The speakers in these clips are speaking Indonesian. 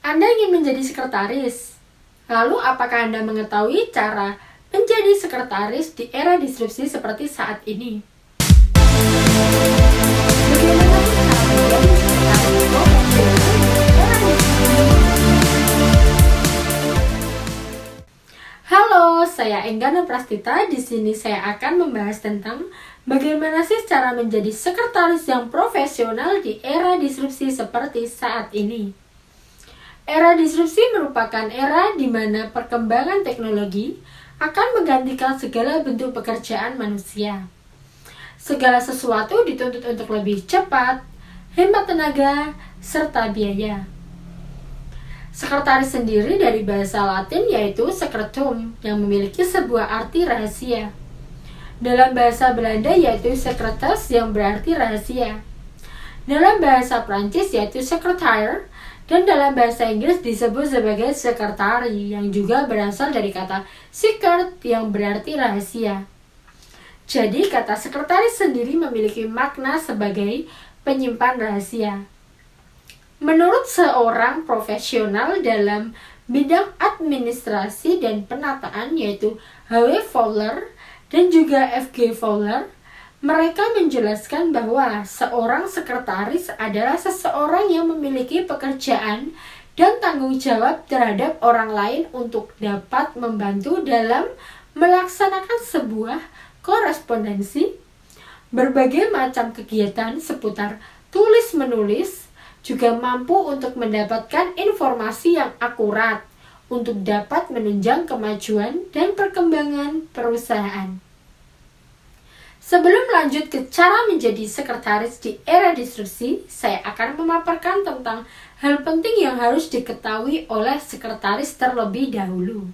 Anda ingin menjadi sekretaris. Lalu, apakah Anda mengetahui cara menjadi sekretaris di era disrupsi seperti saat ini? Bagaimana cara menjadi sekretaris profesional di era disrupsi? Halo, saya Enggana Prastita. Di sini saya akan membahas tentang bagaimana sih cara menjadi sekretaris yang profesional di era disrupsi seperti saat ini. Era disrupsi merupakan era di mana perkembangan teknologi akan menggantikan segala bentuk pekerjaan manusia. Segala sesuatu dituntut untuk lebih cepat, hemat tenaga, serta biaya. Sekretaris sendiri dari bahasa Latin yaitu secretum yang memiliki sebuah arti rahasia. Dalam bahasa Belanda yaitu secretus yang berarti rahasia. Dalam bahasa Prancis yaitu secrétaire. Dan dalam bahasa Inggris disebut sebagai secretary yang juga berasal dari kata secret yang berarti rahasia. Jadi kata sekretaris sendiri memiliki makna sebagai penyimpan rahasia. Menurut seorang profesional dalam bidang administrasi dan penataan yaitu H.W. Fowler dan juga F.G. Fowler, mereka menjelaskan bahwa seorang sekretaris adalah seseorang yang memiliki pekerjaan dan tanggung jawab terhadap orang lain untuk dapat membantu dalam melaksanakan sebuah korespondensi, berbagai macam kegiatan seputar tulis-menulis, juga mampu untuk mendapatkan informasi yang akurat untuk dapat menunjang kemajuan dan perkembangan perusahaan. Sebelum lanjut ke cara menjadi sekretaris di era disrupsi, saya akan memaparkan tentang hal penting yang harus diketahui oleh sekretaris terlebih dahulu.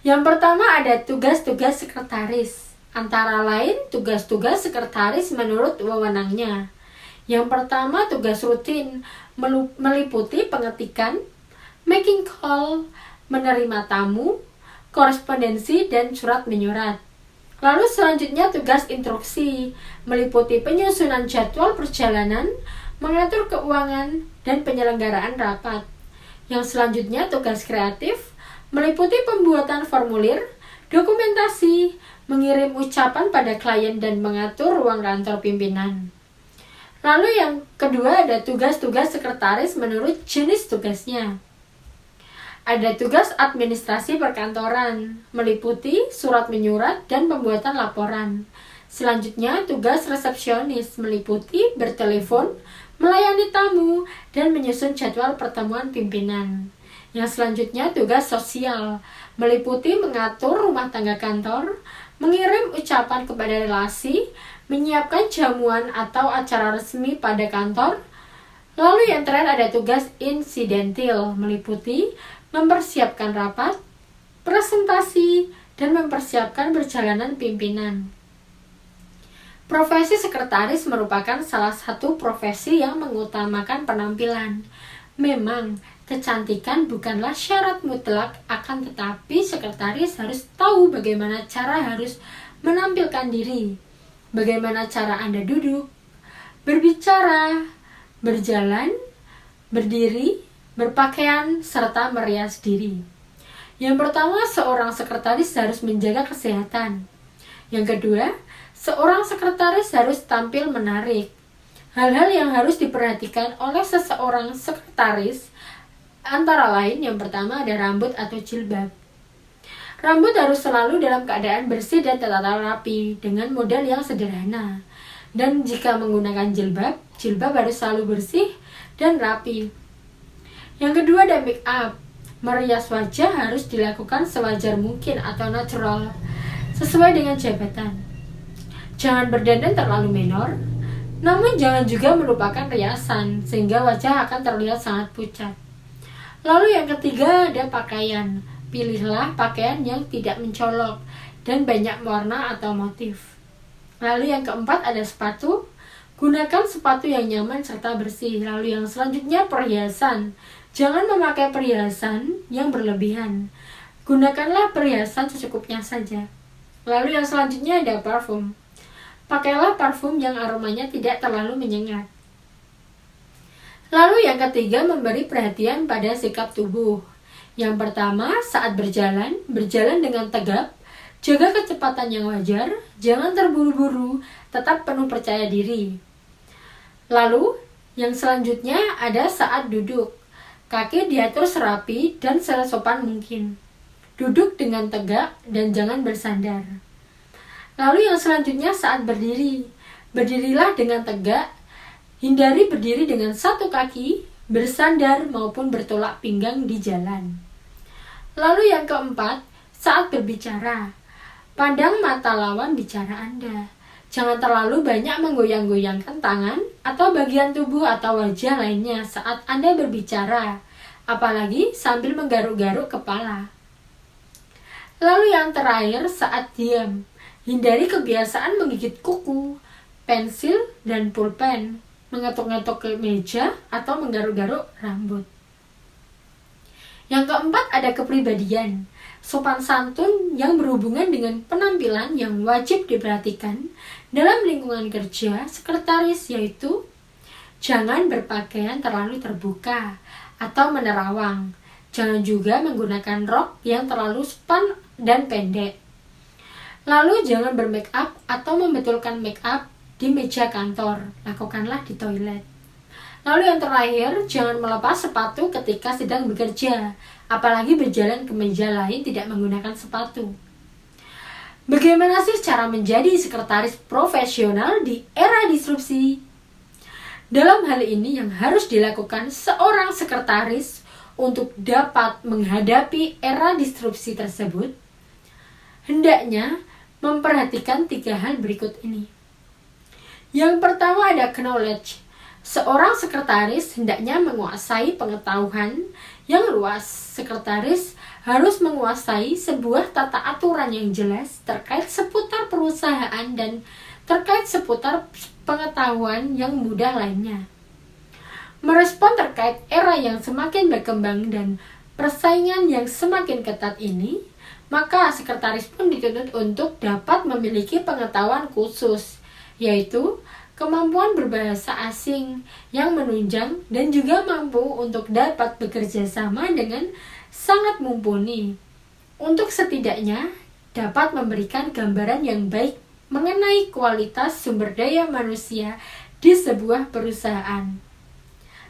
Yang pertama ada tugas-tugas sekretaris. Antara lain tugas-tugas sekretaris menurut wewenangnya. Yang pertama tugas rutin meliputi pengetikan, making call, menerima tamu, korespondensi, dan surat menyurat. Lalu selanjutnya tugas instruksi, meliputi penyusunan jadwal perjalanan, mengatur keuangan, dan penyelenggaraan rapat. Yang selanjutnya tugas kreatif, meliputi pembuatan formulir, dokumentasi, mengirim ucapan pada klien, dan mengatur ruang kantor pimpinan. Lalu yang kedua ada tugas-tugas sekretaris menurut jenis tugasnya. Ada tugas administrasi perkantoran, meliputi surat menyurat dan pembuatan laporan. Selanjutnya, tugas resepsionis meliputi bertelepon, melayani tamu, dan menyusun jadwal pertemuan pimpinan. Yang selanjutnya, tugas sosial meliputi mengatur rumah tangga kantor, mengirim ucapan kepada relasi, menyiapkan jamuan atau acara resmi pada kantor. Lalu yang terakhir ada tugas insidentil meliputi mempersiapkan rapat, presentasi, dan mempersiapkan perjalanan pimpinan. Profesi sekretaris merupakan salah satu profesi yang mengutamakan penampilan. Memang, kecantikan bukanlah syarat mutlak, akan tetapi sekretaris harus tahu bagaimana cara harus menampilkan diri, bagaimana cara Anda duduk, berbicara, berjalan, berdiri, berpakaian, serta merias diri. Yang pertama, seorang sekretaris harus menjaga kesehatan. Yang kedua, seorang sekretaris harus tampil menarik. Hal-hal yang harus diperhatikan oleh seseorang sekretaris antara lain yang pertama ada rambut atau jilbab. Rambut harus selalu dalam keadaan bersih dan tertata rapi dengan model yang sederhana. Dan jika menggunakan jilbab, jilbab harus selalu bersih dan rapi. Yang kedua ada make up. Merias wajah harus dilakukan sewajar mungkin atau natural, sesuai dengan jabatan. Jangan berdandan terlalu menor, namun jangan juga melupakan riasan, sehingga wajah akan terlihat sangat pucat. Lalu yang ketiga ada pakaian. Pilihlah pakaian yang tidak mencolok dan banyak warna atau motif. Lalu yang keempat ada sepatu. Gunakan sepatu yang nyaman serta bersih. Lalu yang selanjutnya perhiasan. Jangan memakai perhiasan yang berlebihan. Gunakanlah perhiasan secukupnya saja. Lalu yang selanjutnya ada parfum. Pakailah parfum yang aromanya tidak terlalu menyengat. Lalu yang ketiga, memberi perhatian pada sikap tubuh. Yang pertama, saat berjalan dengan tegap, jaga kecepatan yang wajar, jangan terburu-buru, tetap penuh percaya diri. Lalu, yang selanjutnya ada saat duduk. Kaki diatur serapi dan sesopan mungkin. Duduk dengan tegak dan jangan bersandar. Lalu yang selanjutnya saat berdiri. Berdirilah dengan tegak. Hindari berdiri dengan satu kaki, bersandar maupun bertolak pinggang di jalan. Lalu yang keempat, saat berbicara. Pandang mata lawan bicara Anda. Jangan terlalu banyak menggoyang-goyangkan tangan atau bagian tubuh atau wajah lainnya saat Anda berbicara, apalagi sambil menggaruk-garuk kepala. Lalu yang terakhir, saat diam. Hindari kebiasaan menggigit kuku, pensil, dan pulpen, mengetuk-ngetuk ke meja, atau menggaruk-garuk rambut. Yang keempat ada kepribadian. Sopan santun yang berhubungan dengan penampilan yang wajib diperhatikan dalam lingkungan kerja sekretaris, yaitu jangan berpakaian terlalu terbuka atau menerawang. Jangan juga menggunakan rok yang terlalu span dan pendek. Lalu jangan bermake up atau membetulkan make up di meja kantor, lakukanlah di toilet. Lalu yang terakhir, jangan melepas sepatu ketika sedang bekerja, apalagi berjalan ke meja lain tidak menggunakan sepatu. Bagaimana sih cara menjadi sekretaris profesional di era disrupsi? Dalam hal ini yang harus dilakukan seorang sekretaris untuk dapat menghadapi era disrupsi tersebut, hendaknya memperhatikan 3 hal berikut ini. Yang pertama ada knowledge. Seorang sekretaris hendaknya menguasai pengetahuan yang luas. Sekretaris harus menguasai sebuah tata aturan yang jelas terkait seputar perusahaan dan terkait seputar pengetahuan yang mudah lainnya. Merespon terkait era yang semakin berkembang dan persaingan yang semakin ketat ini, maka sekretaris pun dituntut untuk dapat memiliki pengetahuan khusus, yaitu kemampuan berbahasa asing yang menunjang dan juga mampu untuk dapat bekerja sama dengan sangat mumpuni untuk setidaknya dapat memberikan gambaran yang baik mengenai kualitas sumber daya manusia di sebuah perusahaan.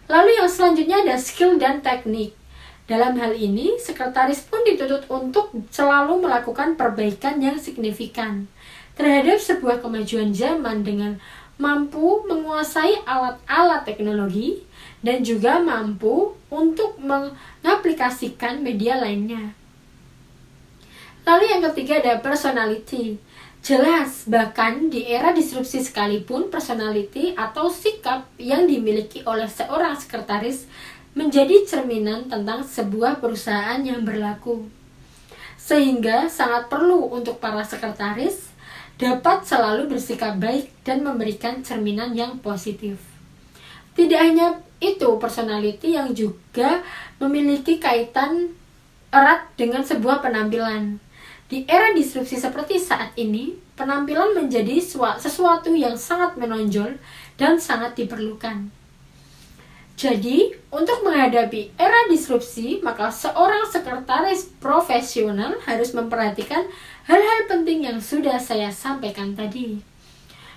Lalu yang selanjutnya ada skill dan teknik. Dalam hal ini, sekretaris pun dituntut untuk selalu melakukan perbaikan yang signifikan terhadap sebuah kemajuan zaman dengan mampu menguasai alat-alat teknologi dan juga mampu untuk mengaplikasikan media lainnya. Lalu yang ketiga ada personality. Jelas, bahkan di era disrupsi sekalipun personality atau sikap yang dimiliki oleh seorang sekretaris menjadi cerminan tentang sebuah perusahaan yang berlaku. Sehingga sangat perlu untuk para sekretaris dapat selalu bersikap baik dan memberikan cerminan yang positif. Tidak hanya itu, personality yang juga memiliki kaitan erat dengan sebuah penampilan. Di era disrupsi seperti saat ini, penampilan menjadi sesuatu yang sangat menonjol dan sangat diperlukan. Jadi, untuk menghadapi era disrupsi, maka seorang sekretaris profesional harus memperhatikan hal-hal penting yang sudah saya sampaikan tadi.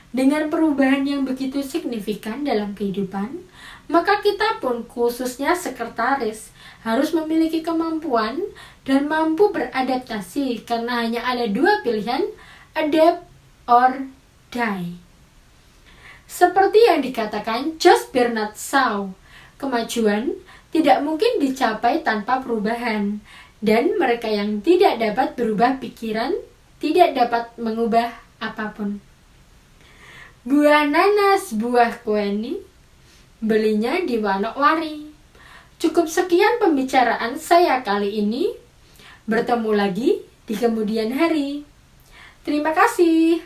Dengan perubahan yang begitu signifikan dalam kehidupan, maka kita pun khususnya sekretaris harus memiliki kemampuan dan mampu beradaptasi karena hanya ada 2 pilihan, adapt or die. Seperti yang dikatakan George Bernard Shaw, kemajuan tidak mungkin dicapai tanpa perubahan, dan mereka yang tidak dapat berubah pikiran tidak dapat mengubah apapun. Buah nanas, buah kueni, belinya di Manokwari. Cukup sekian pembicaraan saya kali ini. Bertemu lagi di kemudian hari. Terima kasih.